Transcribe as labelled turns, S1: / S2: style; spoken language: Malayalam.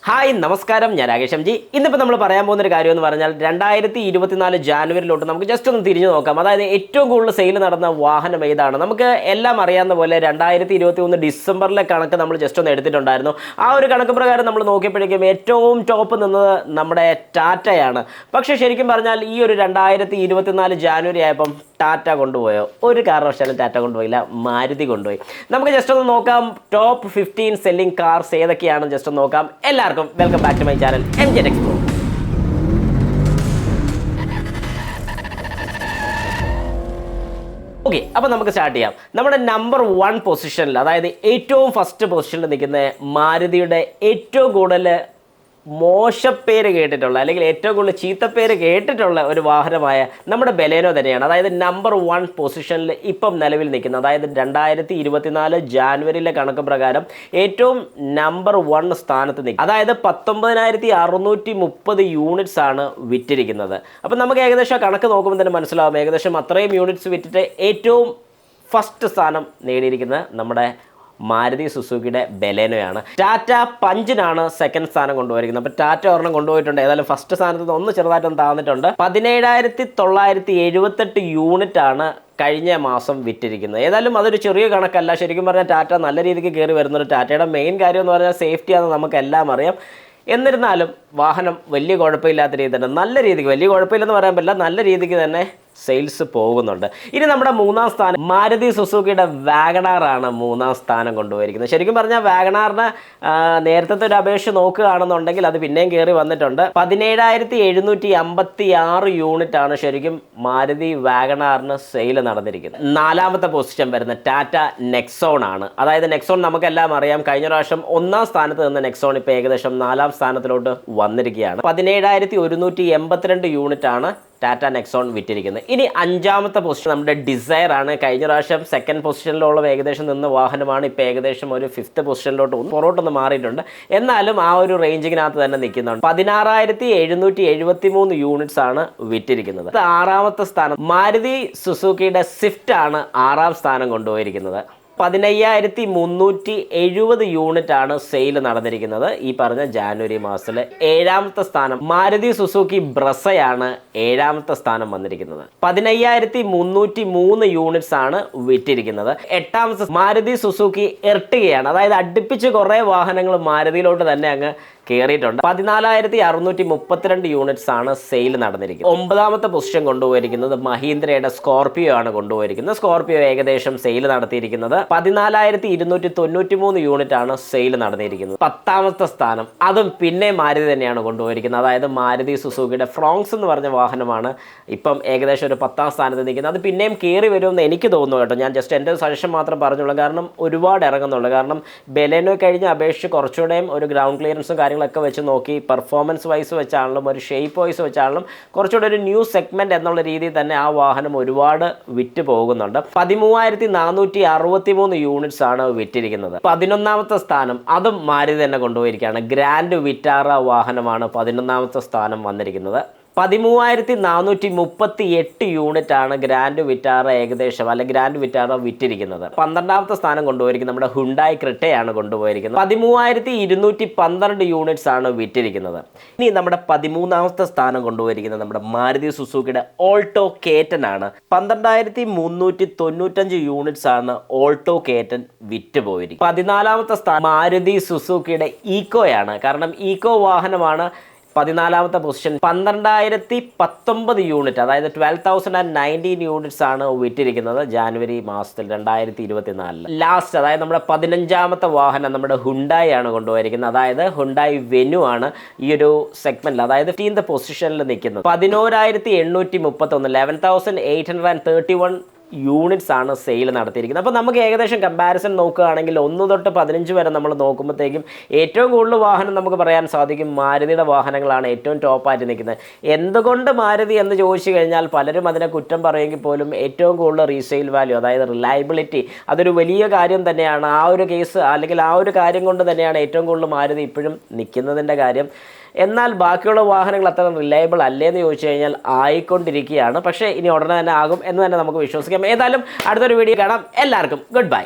S1: ഹായ് നമസ്കാരം, ഞാൻ രാകേഷ് എം ജി. ഇന്നിപ്പോൾ നമ്മൾ പറയാൻ പോകുന്നൊരു കാര്യം എന്ന് പറഞ്ഞാൽ 2024 ജാനുവരിയിലോട്ട് നമുക്ക് ജസ്റ്റ് ഒന്ന് തിരിഞ്ഞു നോക്കാം. അതായത് ഏറ്റവും കൂടുതൽ സെയിൽ നടന്ന വാഹനം ഏതാണ്? നമുക്ക് എല്ലാം അറിയാവുന്ന പോലെ 2021 ഡിസംബറിലെ കണക്ക് നമ്മൾ ജസ്റ്റ് ഒന്ന് എടുത്തിട്ടുണ്ടായിരുന്നു. ആ ഒരു കണക്ക് പ്രകാരം നമ്മൾ നോക്കിയപ്പോഴേക്കും ഏറ്റവും ടോപ്പ് നിന്നത് നമ്മുടെ ടാറ്റയാണ്. പക്ഷേ ശരിക്കും പറഞ്ഞാൽ ഈ ഒരു 2024 ജാനുവരി ആയപ്പം ടാറ്റ കൊണ്ടുപോയോ? ഒരു കാരണവശാലും ടാറ്റ കൊണ്ടുപോയില്ല, മാരുതി കൊണ്ടുപോയി. നമുക്ക് ജസ്റ്റ് ഒന്ന് നോക്കാം ടോപ്പ് 15 സെല്ലിംഗ് കാർസ് ഏതൊക്കെയാണെന്ന് ജസ്റ്റ് ഒന്ന് നോക്കാം. എല്ലാവർക്കും welcome back to my channel MJ Explore. Okay, അപ്പോൾ നമുക്ക് സ്റ്റാർട്ട് ചെയ്യാം. നമ്മുടെ നമ്പർ 1 പൊസിഷനിൽ, അതായത് ഏറ്റവും ഫസ്റ്റ് പൊസിഷനിൽ നിൽക്കുന്ന മാരുതിയുടെ ഏറ്റവും കൂടുതൽ മോശപ്പേര് കേട്ടിട്ടുള്ള, അല്ലെങ്കിൽ ഏറ്റവും കൂടുതൽ ചീത്തപ്പേര് കേട്ടിട്ടുള്ള ഒരു വാഹനമായ നമ്മുടെ ബലേനോ തന്നെയാണ്. അതായത് നമ്പർ 1 പൊസിഷനിൽ ഇപ്പം നിലവിൽ നിൽക്കുന്നത്, അതായത് 2024 ജാനുവരിയിലെ കണക്ക് പ്രകാരം ഏറ്റവും നമ്പർ 1 സ്ഥാനത്ത് നിൽക്കും. അതായത് 19,630 യൂണിറ്റ്സ് ആണ് വിറ്റിരിക്കുന്നത്. അപ്പം നമുക്ക് ഏകദേശം കണക്ക് നോക്കുമ്പോൾ തന്നെ മനസ്സിലാവും, ഏകദേശം അത്രയും യൂണിറ്റ്സ് വിറ്റിട്ട് ഏറ്റവും ഫസ്റ്റ് സ്ഥാനം നേടിയിരിക്കുന്നത് നമ്മുടെ മാരുതി സുസുക്കിയുടെ ബലേനോയാണ്. ടാറ്റ പഞ്ചിനാണ് സെക്കൻഡ് സ്ഥാനം കൊണ്ടുപോയിരിക്കുന്നത്. അപ്പോൾ ടാറ്റ ഒരെണ്ണം കൊണ്ടുപോയിട്ടുണ്ട്. ഏതായാലും ഫസ്റ്റ് സ്ഥാനത്ത് നിന്ന് ഒന്ന് ചെറുതായിട്ടൊന്ന് താഴ്ന്നിട്ടുണ്ട്. 17,978 യൂണിറ്റ് ആണ് കഴിഞ്ഞ മാസം വിറ്റിരിക്കുന്നത്. ഏതായാലും അതൊരു ചെറിയ കണക്കല്ല. ശരിക്കും പറഞ്ഞാൽ ടാറ്റ നല്ല രീതിക്ക് കയറി വരുന്നുണ്ട്. ടാറ്റയുടെ മെയിൻ കാര്യം എന്ന് പറഞ്ഞാൽ സേഫ്റ്റിയാണെന്ന് നമുക്കെല്ലാം അറിയാം. എന്നിരുന്നാലും വാഹനം വലിയ കുഴപ്പമില്ലാത്ത രീതിയിൽ തന്നെ, നല്ല രീതിക്ക്, വലിയ കുഴപ്പമില്ലെന്ന് പറയാൻ പറ്റില്ല, നല്ല രീതിക്ക് തന്നെ സെയിൽസ് പോകുന്നുണ്ട്. ഇനി നമ്മുടെ 3-ാം സ്ഥാനം മാരുതി സുസുക്കിയുടെ വാഗണാറാണ് 3-ാം സ്ഥാനം കൊണ്ടുപോയിരിക്കുന്നത്. ശരിക്കും പറഞ്ഞാൽ വാഗണാറിന് നേരത്തെ ഒരു അപേക്ഷ നോക്കുകയാണെന്നുണ്ടെങ്കിൽ അത് പിന്നെയും കയറി വന്നിട്ടുണ്ട്. 17,756 യൂണിറ്റ് ആണ് ശരിക്കും മാരുതി വാഗണാറിന് സെയിൽ നടന്നിരിക്കുന്നത്. 4-ാമത്തെ പൊസിഷൻ വരുന്ന ടാറ്റ നെക്സോൺ ആണ്. അതായത് നെക്സോൺ നമുക്കെല്ലാം അറിയാം, കഴിഞ്ഞ പ്രാവശ്യം 1-ാം സ്ഥാനത്ത് നിന്ന് നെക്സോൺ ഇപ്പോൾ ഏകദേശം 4-ാം സ്ഥാനത്തിലോട്ട് വന്നിരിക്കുകയാണ്. 17,182 യൂണിറ്റ് ആണ് ടാറ്റ നെക്സോൺ വിറ്റിരിക്കുന്നത്. ഇനി 5-ാമത്തെ പൊസിഷൻ നമ്മുടെ ഡിസയർ ആണ്. കഴിഞ്ഞ പ്രാവശ്യം സെക്കൻഡ് പൊസിഷനിലോളം ഏകദേശം നിന്ന വാഹനമാണ് ഇപ്പോൾ ഏകദേശം ഒരു 5th പൊസിഷനിലോട്ട് പുറകോട്ടൊന്ന് മാറിയിട്ടുണ്ട്. എന്നാലും ആ ഒരു റേഞ്ചിനകത്ത് തന്നെ നിൽക്കുന്നുണ്ട്. 16,773 യൂണിറ്റ്സ് ആണ് വിറ്റിരിക്കുന്നത്. 6-ാമത്തെ സ്ഥാനം മാരുതി സുസുക്കിയുടെ സ്വിഫ്റ്റ് ആണ് 6-ാം സ്ഥാനം കൊണ്ടുപോയിരിക്കുന്നത്. 15,370 യൂണിറ്റ് ആണ് സെയിൽ നടന്നിരിക്കുന്നത് ഈ പറഞ്ഞ ജാനുവരി മാസത്തിൽ. 7-ാമത്തെ സ്ഥാനം മാരുതി സുസുക്കി ബ്രസയാണ് 7-ാമത്തെ സ്ഥാനം വന്നിരിക്കുന്നത്. 15,303 യൂണിറ്റ്സ് ആണ് വിറ്റിരിക്കുന്നത്. 8-ാമത്തെ മാരുതി സുസുക്കി എർട്ടിഗയാണ്. അതായത് അടുപ്പിച്ച് കുറേ വാഹനങ്ങൾ മാരുതിയിലോട്ട് തന്നെ അങ്ങ് കയറിയിട്ടുണ്ട്. 14,632 യൂണിറ്റ്സ് ആണ് സെയിൽ നടന്നിരിക്കുന്നത്. 9-ാമത്തെ പൊസിഷൻ കൊണ്ടുപോയിരിക്കുന്നത് മഹീന്ദ്രയുടെ സ്കോർപിയോ ആണ് കൊണ്ടുപോയിരിക്കുന്നത്. സ്കോർപിയോ ഏകദേശം സെയിൽ നടത്തിയിരിക്കുന്നത് 14,293 യൂണിറ്റ് ആണ് സെയിൽ നടന്നിരിക്കുന്നത്. 10-ാമത്തെ സ്ഥാനം അതും പിന്നെ മാരുതി തന്നെയാണ് കൊണ്ടുപോയിരിക്കുന്നത്. അതായത് മാരുതി സുസുക്കിയുടെ ഫ്രോങ്സ് എന്ന് പറഞ്ഞ വാഹനമാണ് ഇപ്പം ഏകദേശം ഒരു 10-ാം സ്ഥാനത്ത് നിൽക്കുന്നത്. അത് പിന്നെയും കയറി വരുമെന്ന് എനിക്ക് തോന്നുന്നു കേട്ടോ. ഞാൻ ജസ്റ്റ് എൻ്റെ സജഷൻ മാത്രം പറഞ്ഞുള്ളൂ. കാരണം ഒരുപാട് ഇറങ്ങുന്നുള്ളൂ. കാരണം ബലേനോ കഴിഞ്ഞ അപേക്ഷിച്ച് കുറച്ചുകൂടെയും ഒരു ഗ്രൗണ്ട് ക്ലിയറൻസും കാര്യങ്ങളൊക്കെ വെച്ച് നോക്കി, പെർഫോമൻസ് വൈസ് വെച്ചാണെങ്കിലും ഒരു ഷേപ്പ് വൈസ് വെച്ചാണെങ്കിലും കുറച്ചുകൂടെ ഒരു ന്യൂ സെഗ്മെൻറ്റ് എന്നുള്ള രീതിയിൽ തന്നെ ആ വാഹനം ഒരുപാട് വിറ്റ് പോകുന്നുണ്ട്. 13,463 യൂണിറ്റ്സ് ആണ് വിറ്റിരിക്കുന്നത്. 11-ാമത്തെ സ്ഥാനം അതും മാരുതി തന്നെ കൊണ്ടുപോയിരിക്കുകയാണ്. ഗ്രാൻഡ് വിറ്റാറ വാഹനമാണ് 11-ാമത്തെ സ്ഥാനം വന്നിരിക്കുന്നത്. 13,438 യൂണിറ്റ് ആണ് ഗ്രാൻഡ് വിറ്റാറ ഏകദേശം, അല്ലെങ്കിൽ ഗ്രാൻഡ് വിറ്റാറ വിറ്റിരിക്കുന്നത്. 12-ാമത്തെ സ്ഥാനം കൊണ്ടുപോയിരിക്കുന്നത് നമ്മുടെ ഹുണ്ടായി ക്രിട്ടയാണ് കൊണ്ടുപോയിരിക്കുന്നത്. 13,212 യൂണിറ്റ്സ് ആണ് വിറ്റിരിക്കുന്നത്. ഇനി നമ്മുടെ 13-ാമത്തെ സ്ഥാനം കൊണ്ടുപോയിരിക്കുന്നത് നമ്മുടെ മാരുതി സുസുക്കിയുടെ ഓൾട്ടോ കേറ്റൻ ആണ്. 12,395 യൂണിറ്റ്സ് ആണ് ഓൾട്ടോ കേറ്റൻ വിറ്റ് പോയിരിക്കുന്നത്. 14-ാമത്തെ സ്ഥാനം മാരുതി സുസുക്കിയുടെ ഈക്കോയാണ്. കാരണം ഈക്കോ വാഹനമാണ് 14-ാമത്തെ പൊസിഷൻ. 12,019 യൂണിറ്റ്, അതായത് 12,019 യൂണിറ്റ്സ് ആണ് വിറ്റിരിക്കുന്നത് ജാനുവരി മാസത്തിൽ 2024. ലാസ്റ്റ്, അതായത് നമ്മുടെ 15-ാമത്തെ വാഹനം നമ്മുടെ ഹുണ്ടായി ആണ് കൊണ്ടുപോയിരിക്കുന്നത്. അതായത് ഹുണ്ടായി വെനു ആണ് ഈ ഒരു സെഗ്മെന്റിൽ, അതായത് 15th പൊസിഷനിൽ നിൽക്കുന്നത്. 11,831 11,831 യൂണിറ്റ്സ് ആണ് സെയിൽ നടത്തിയിരിക്കുന്നത്. അപ്പോൾ നമുക്ക് ഏകദേശം കമ്പാരിസൺ നോക്കുകയാണെങ്കിൽ 1 തൊട്ട് 15 വരെ നമ്മൾ നോക്കുമ്പോഴത്തേക്കും ഏറ്റവും കൂടുതൽ വാഹനം നമുക്ക് പറയാൻ സാധിക്കും മാരുതിയുടെ വാഹനങ്ങളാണ് ഏറ്റവും ടോപ്പായിട്ട് നിൽക്കുന്നത്. എന്തുകൊണ്ട് മാരുതി എന്ന് ചോദിച്ചു കഴിഞ്ഞാൽ പലരും അതിനെ കുറ്റം പറയുമെങ്കിൽ പോലും ഏറ്റവും കൂടുതൽ റീസെയിൽ വാല്യൂ, അതായത് റിലയബിലിറ്റി, അതൊരു വലിയ കാര്യം തന്നെയാണ്. ആ ഒരു കേസ് അല്ലെങ്കിൽ ആ ഒരു കാര്യം കൊണ്ട് തന്നെയാണ് ഏറ്റവും കൂടുതൽ മാരുതി ഇപ്പോഴും നിൽക്കുന്നതിൻ്റെ കാര്യം. എന്നാൽ ബാക്കിയുള്ള വാഹനങ്ങൾ അത്ര റിലയബിൾ അല്ലേന്ന് ചോദിച്ചു കഴിഞ്ഞാൽ ആയിക്കൊണ്ടിരിക്കുകയാണ്. പക്ഷേ ഇനി ഉടനെ തന്നെ ആകും എന്ന് തന്നെ നമുക്ക് വിശ്വസിക്കാം. ഏതായാലും അടുത്തൊരു വീഡിയോ കാണാം. എല്ലാവർക്കും ഗുഡ് ബൈ.